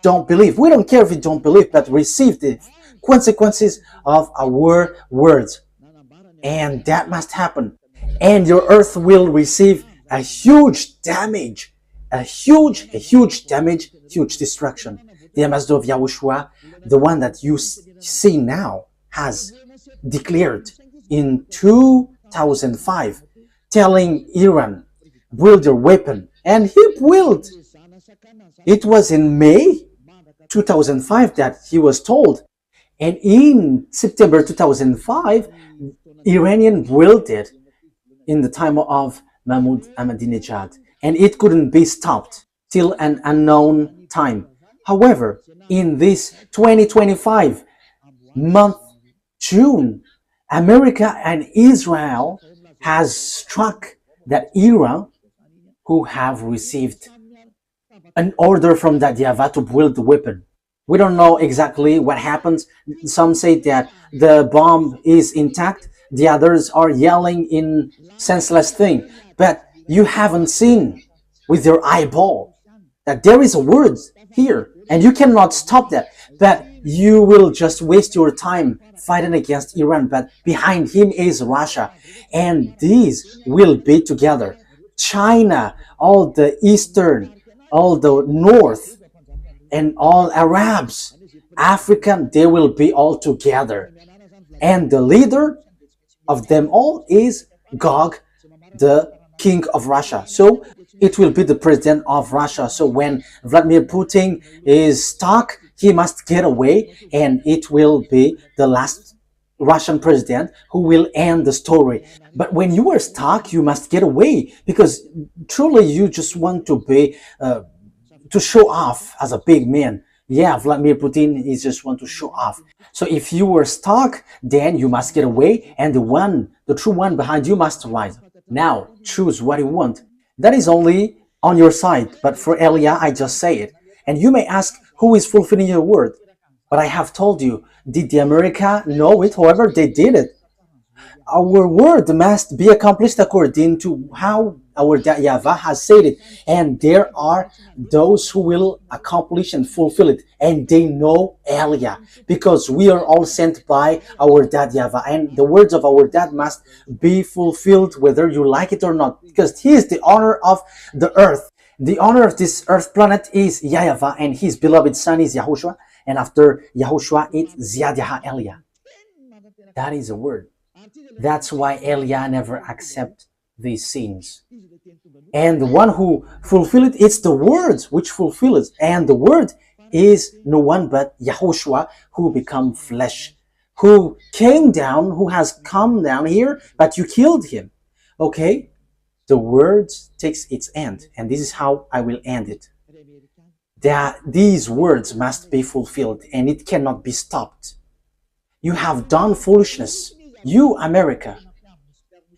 don't believe. We don't care if you don't believe, but receive the consequences of our words. And that must happen. And your earth will receive a huge damage. A huge damage, huge destruction. The ambassador of YAHOSHUAH, the one that you see now, has declared in 2005, telling Iran, build your weapon. And he built. It was in May 2005 that he was told. And in September 2005, Iranian built it in the time of Mahmoud Ahmadinejad, and it couldn't be stopped till an unknown time. However, in this 2025 month, June, America and Israel has struck that era who have received an order from that YAHVAH to build the weapon. We don't know exactly what happens. Some say that the bomb is intact. The others are yelling in senseless thing. But you haven't seen with your eyeball that there is a word here and you cannot stop that. But you will just waste your time fighting against Iran. But behind him is Russia. And these will be together. China, all the eastern, all the north, and all Arabs, African, they will be all together. And the leader of them all is Gog, the king of Russia. So it will be the president of Russia. So when Vladimir Putin is stuck, he must get away, and it will be the last Russian president who will end the story. But when you are stuck, you must get away, because truly you just want to be to show off as a big man. Yeah, Vladimir Putin is just want to show off. So if you were stuck, then you must get away, and the true one behind you must rise. Now, choose what you want. That is only on your side, but for Elia, I just say it. And you may ask, who is fulfilling your word? But I have told you, did the America know it? However, they did it. Our word must be accomplished according to how our YAHVAH has said it. And there are those who will accomplish and fulfill it. And they know Elia, because we are all sent by our dad YAHVAH. And the words of our dad must be fulfilled whether you like it or not, because he is the owner of the earth. The owner of this earth planet is YAHVAH, and his beloved son is YAHOSHUAH. And after YAHOSHUAH, it's Ziad Elia. That is a word. That's why Elia never accept these sins. And the one who fulfill it, it's the words which fulfill it. And the word is no one but YAHOSHUAH, who become flesh, who came down, who has come down here, but you killed him. Okay? The word takes its end, and this is how I will end it. That these words must be fulfilled, and it cannot be stopped. You have done foolishness. You, America,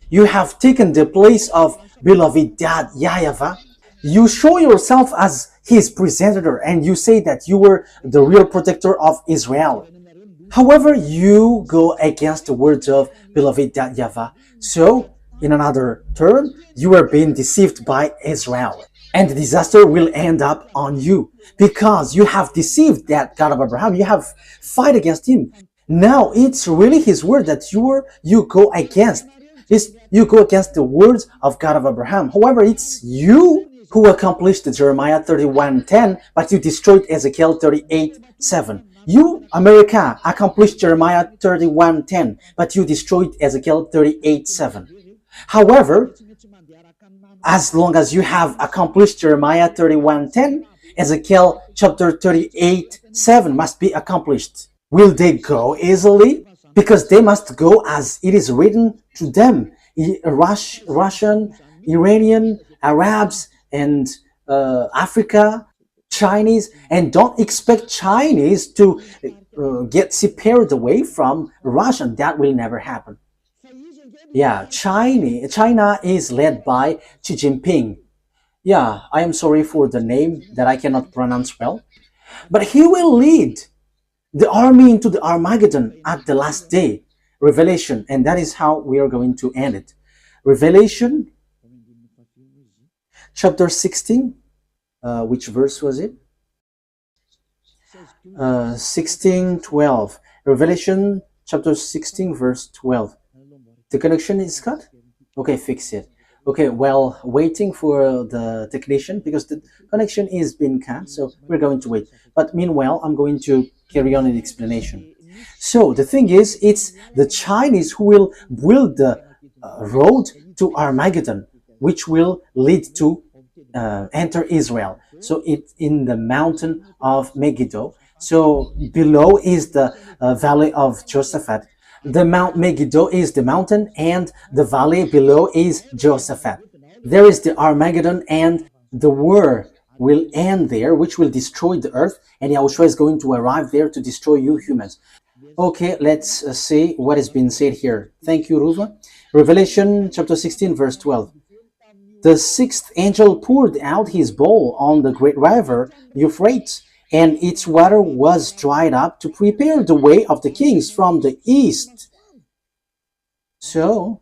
you have taken the place of beloved dad YAHVAH. You show yourself as his presenter, and you say that you were the real protector of Israel. However, you go against the words of beloved dad YAHVAH. So, in another term, you are being deceived by Israel. And the disaster will end up on you, because you have deceived that God of Abraham. You have fight against him. Now it's really his word that you go against. You go against the words of God of Abraham. However, it's you who accomplished Jeremiah 31:10, but you destroyed Ezekiel 38:7. You, America, accomplished Jeremiah 31:10, but you destroyed Ezekiel 38:7. However, as long as you have accomplished Jeremiah 31:10, Ezekiel chapter 38:7 must be accomplished. Will they go easily? Because they must go as it is written to them. Russian, Iranian, Arabs, and Africa, Chinese. And don't expect Chinese to get separated away from Russian. That will never happen. Yeah, China is led by Xi Jinping. Yeah, I am sorry for the name that I cannot pronounce well. But he will lead the army into the Armageddon at the last day. Revelation, and that is how we are going to end it. Revelation chapter 16, which verse was it? 16:12. Revelation chapter 16 verse 12. The connection is cut? Okay, fix it. Okay, well, waiting for the technician, because the connection is being cut, so we're going to wait. But meanwhile, I'm going to carry on in the explanation. So the thing is, it's the Chinese who will build the road to Armageddon, which will lead to enter Israel. So it's in the mountain of Megiddo. So below is the valley of Jehoshaphat. The Mount Megiddo is the mountain, and the valley below is Jehoshaphat. There is the Armageddon, and the war will end there, which will destroy the earth, and Yahushua is going to arrive there to destroy you humans. Okay, let's see what has been said here. Thank you, Ruva. Revelation chapter 16, verse 12. The sixth angel poured out his bowl on the great river Euphrates, and its water was dried up to prepare the way of the kings from the east. So,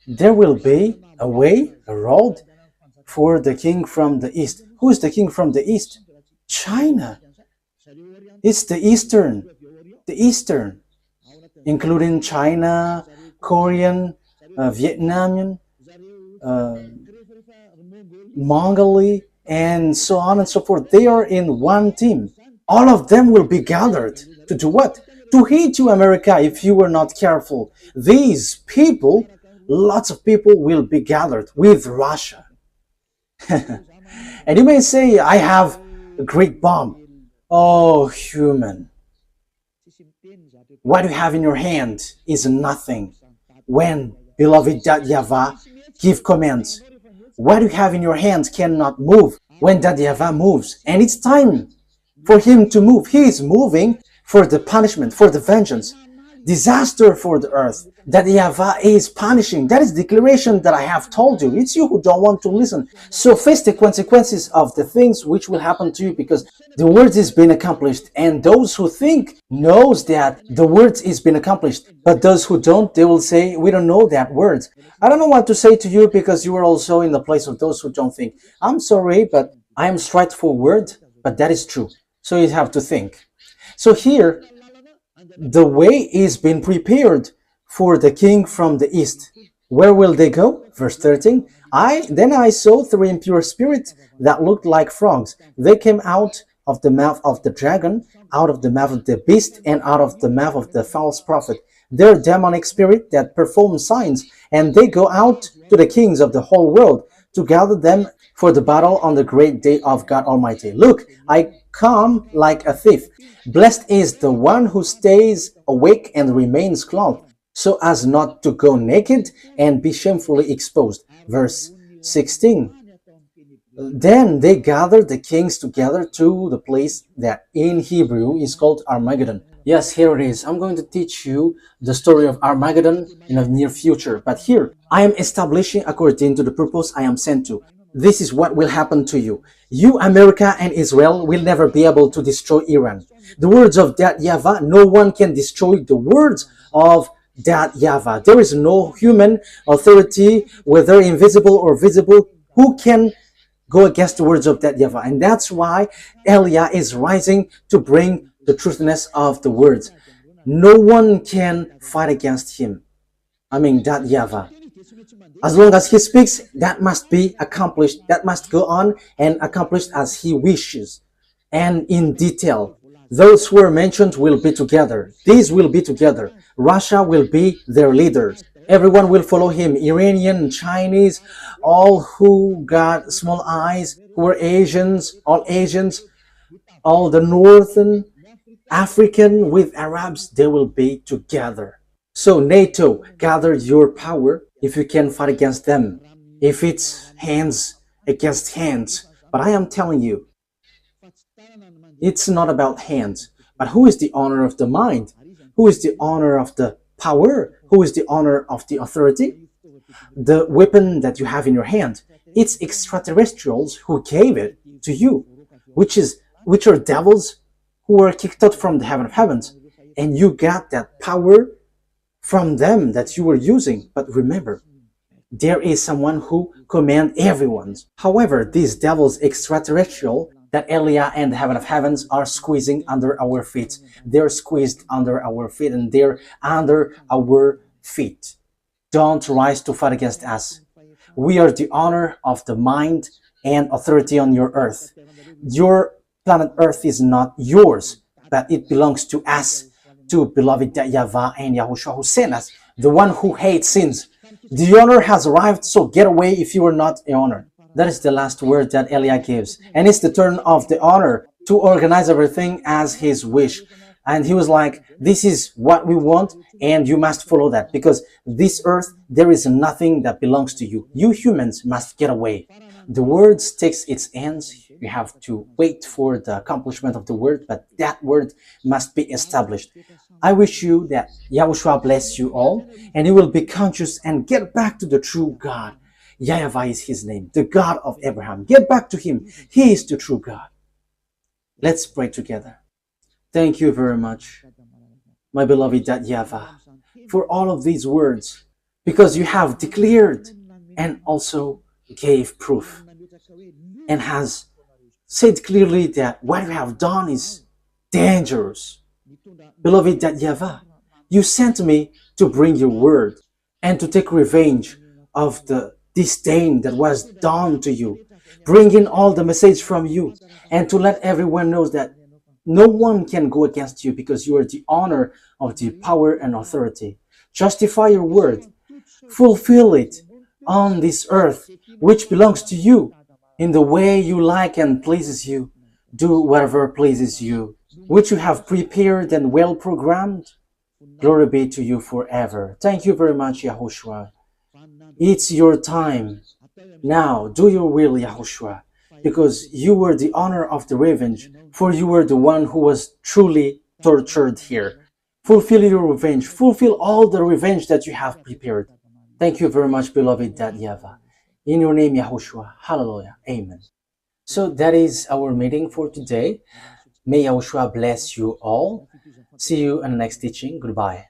there will be a way, a road for the king from the east. Who is the king from the east? China. It's the eastern, including China, Korean, Vietnamese, Mongolia, and so on and so forth. They are in one team. All of them will be gathered to do what? To hate you, America, if you were not careful. These people, lots of people will be gathered with Russia. And you may say, I have a great bomb. Oh, human. What you have in your hand is nothing. When beloved YAHVAH give commands, what you have in your hands cannot move when YAHVAH moves. And it's time for him to move. He is moving for the punishment, for the vengeance, disaster for the earth. That YAHVAH is punishing. That is the declaration that I have told you. It's you who don't want to listen. So face the consequences of the things which will happen to you, because the word is being accomplished. And those who think knows that the word is being accomplished. But those who don't, they will say, we don't know that word. I don't know what to say to you, because you are also in the place of those who don't think. I'm sorry, but I am straightforward, but that is true. So you have to think. So here, the way is being prepared for the king from the east. Where will they go? Verse 13. Then I saw three impure spirits that looked like frogs. They came out of the mouth of the dragon, out of the mouth of the beast, and out of the mouth of the false prophet. They're demonic spirit that perform signs, and they go out to the kings of the whole world to gather them for the battle on the great day of God Almighty. Look, I come like a thief. Blessed is the one who stays awake and remains clothed, so as not to go naked and be shamefully exposed. Verse 16. Then they gathered the kings together to the place that in Hebrew is called Armageddon. Yes, here it is. I'm going to teach you the story of Armageddon in the near future. But here, I am establishing according to the purpose I am sent to. This is what will happen to you. You, America and Israel, will never be able to destroy Iran. The words of that YAHVAH, no one can destroy the words of that YAHVAH. There is no human authority, whether invisible or visible, who can go against the words of that YAHVAH. And that's why Eliah is rising to bring the truthiness of the words. No one can fight against him. That YAHVAH. As long as he speaks, that must be accomplished. That must go on and accomplished as he wishes. And in detail, those who are mentioned will be together. These will be together. Russia will be their leaders. Everyone will follow him. Iranian, Chinese, all who got small eyes, who are Asians, all the Northern African with Arabs, they will be together. So NATO, gather your power if you can fight against them. If it's hands against hands. But I am telling you, it's not about hands. But who is the owner of the mind? Who is the owner of the power? Who is the owner of the authority? The weapon that you have in your hand. It's extraterrestrials who gave it to you, which are devils who were kicked out from the heaven of heavens. And you got that power from them that you were using. But remember, there is someone who commands everyone. However, these devils extraterrestrial that Eliah and the heaven of heavens are squeezing under our feet. They're squeezed under our feet, and they're under our feet. Don't rise to fight against us. We are the honor of the mind and authority on your earth. Your planet Earth is not yours, but it belongs to us, to beloved YAHVAH and YAHOSHUAH who sent us, the one who hates sins. The honor has arrived, so get away if you are not the honor. That is the last word that Eliah gives. And it's the turn of the honor to organize everything as his wish. And he was like, this is what we want, and you must follow that, because this earth, there is nothing that belongs to you. You humans must get away. The word takes its ends. You have to wait for the accomplishment of the word, but that word must be established. I wish you that Yahushua bless you all, and you will be conscious and get back to the true God. YAHVAH is his name, the God of Abraham. Get back to him. He is the true God. Let's pray together. Thank you very much, my beloved YAHVAH, for all of these words, because you have declared and also gave proof and has said clearly that what you have done is dangerous. Beloved YAHVAH, you sent me to bring your word and to take revenge of the disdain that was done to you, bringing all the message from you, and to let everyone know that no one can go against you because you are the honor of the power and authority. Justify your word. Fulfill it on this earth, which belongs to you, in the way you like and pleases you. Do whatever pleases you, which you have prepared and well programmed. Glory be to you forever. Thank you very much, YAHOSHUAH. It's your time. Now, do your will, YAHOSHUAH, because you were the honor of the revenge, for you were the one who was truly tortured here. Fulfill your revenge. Fulfill all the revenge that you have prepared. Thank you very much, beloved YAHVAH. In your name, YAHOSHUAH. Hallelujah. Amen. So that is our meeting for today. May YAHOSHUAH bless you all. See you in the next teaching. Goodbye.